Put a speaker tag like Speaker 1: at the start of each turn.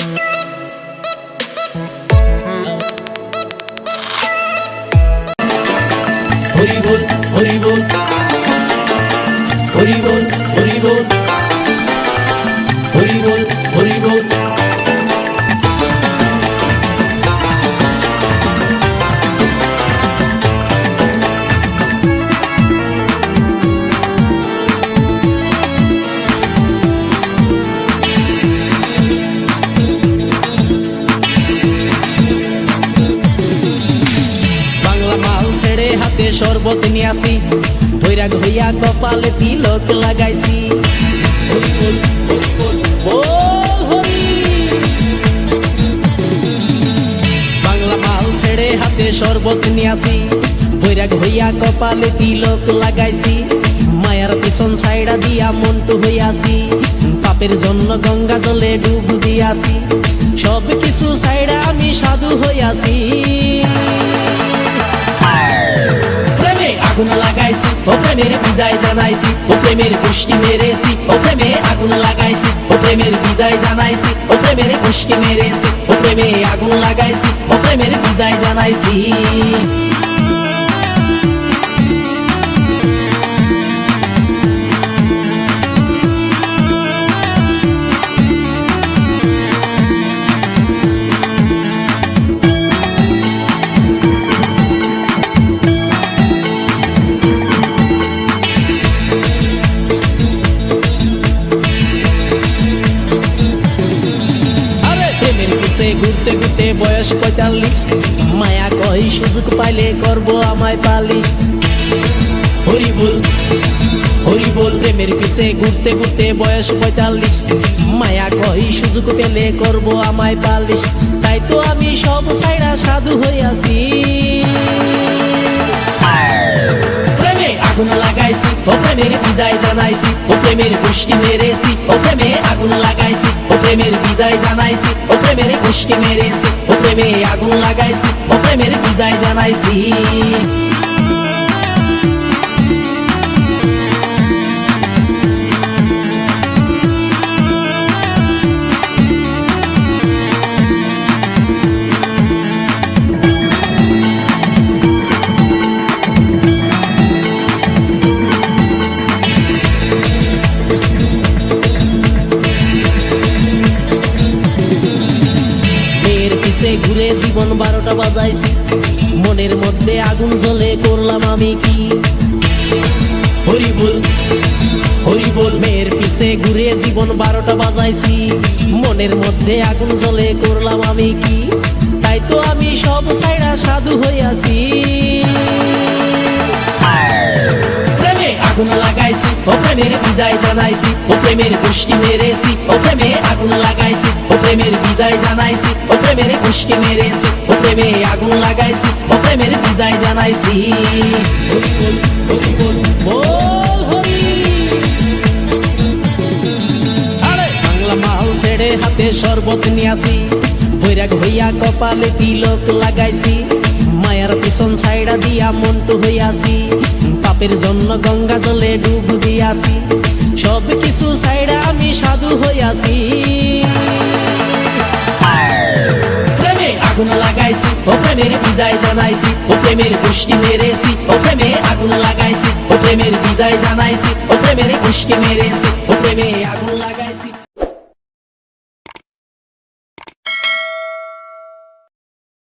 Speaker 1: হরি বল হরি বল হরি বল হরি বল হরি বল হরি বল। হাতে শরবত নিয়ে আসি, বৈরাগ হইয়া কপালে তিলক লাগাইছি। হরি বল হরি বল বল হরি। বাংলা মাল ছেড়ে হাতে শরবত নিয়ে আসি, বৈরাগ হইয়া কপালে তিলক লাগাইছি। মায়ার পিছন ছাইড়া দিয়া মন্টু হইয়াছি, পাপের জন্য গঙ্গা জলে ডুব দিয়াছি। সব কিছু ছাইড়া আমি সাধু হইয়াছি। আগুন লাগাইছি ও প্রেমের বিদায় জানাইছি, ও প্রেমের গোষ্ঠী মেরেছি, ও প্রেমে আগুন লাগাইছি, ও প্রেমের বিদায় জানাইছি, ও প্রেমের গোষ্ঠী মেরেছি, ও প্রেমে আগুন লাগাইছি, ও প্রেমের বিদায় জানাইছি। ঘুরতে ঘুরতে বয়স ৪৫, মায়া কই সুযোগ পাইলে করব আমায় পালিশ। হরি বল হরি বল। প্রেমের পিছে ঘুরতে ঘুরতে বয়স ৪৫, মায়া কই সুযোগ পেলে করব আমায় পালিশ। তাই তো আমি সব ছাইড়া সাধু হইয়াছি। প্রেমে আগুন লাগাইছি ও প্রেমের বিদায় জানাইছি, ও প্রেমের গোষ্ঠী মেরেছি, ও প্রেমে আগুন লাগাইছি, ও প্রেমের বিদায় জানাইছি, ও প্রেমের গোষ্ঠী মেরেছি, ও প্রেমে আগুন লাগাইছি, ও প্রেমের বিদায় জানাইছি। ঘুরে জীবন ১২টা বাজাইছি, মনের মধ্যে আগুন জ্বলে করলাম আমি কি। হরি বল হরি বল। মেয়ের পিছে ঘুরে জীবন ১২টা বাজাইছি, মনের মধ্যে আগুন জ্বলে করলাম আমি কি। তাই তো আমি সব ছাইড়া সাধু হইয়াছি। প্রেমে আগুন লাগাইছি ও প্রেমের বিদায় জানাইছি, ও প্রেমের গোষ্ঠী মেরেছি, ও প্রেমে আগুন লাগাইছি, ও প্রেমের বিদায় জানাইছি, ও প্রেমের গোষ্ঠী মেরেছি, ও প্রেমে আগুন লাগাইছি, ও প্রেমের বিদায় জানাইছি। হরি বল হরি বল বল হরি। আরে বাংলা মাল ছেড়ে হাতে শরবত নিয়ে আসি, বৈরাগ হইয়া কপালে তিলক লাগাইছি। মায়ার পিছন ছাইড়া দিয়া মন্টু হইয়াছি, পাপের জন্য গঙ্গা জলে ডুব দিয়াছি। সব কিছু ছাইড়া আমি সাধু হইয়াছি। প্রেমে আগুন লাগাইছি ও প্রেমের বিদায় জানাইছি, ও প্রেমের গোষ্ঠী মেরেছি, ও প্রেমে আগুন লাগাইছি, ও প্রেমের বিদায় জানাইছি, ও প্রেমের গোষ্ঠী মেরেছি, ও প্রেমে আগুন লাগাইছি।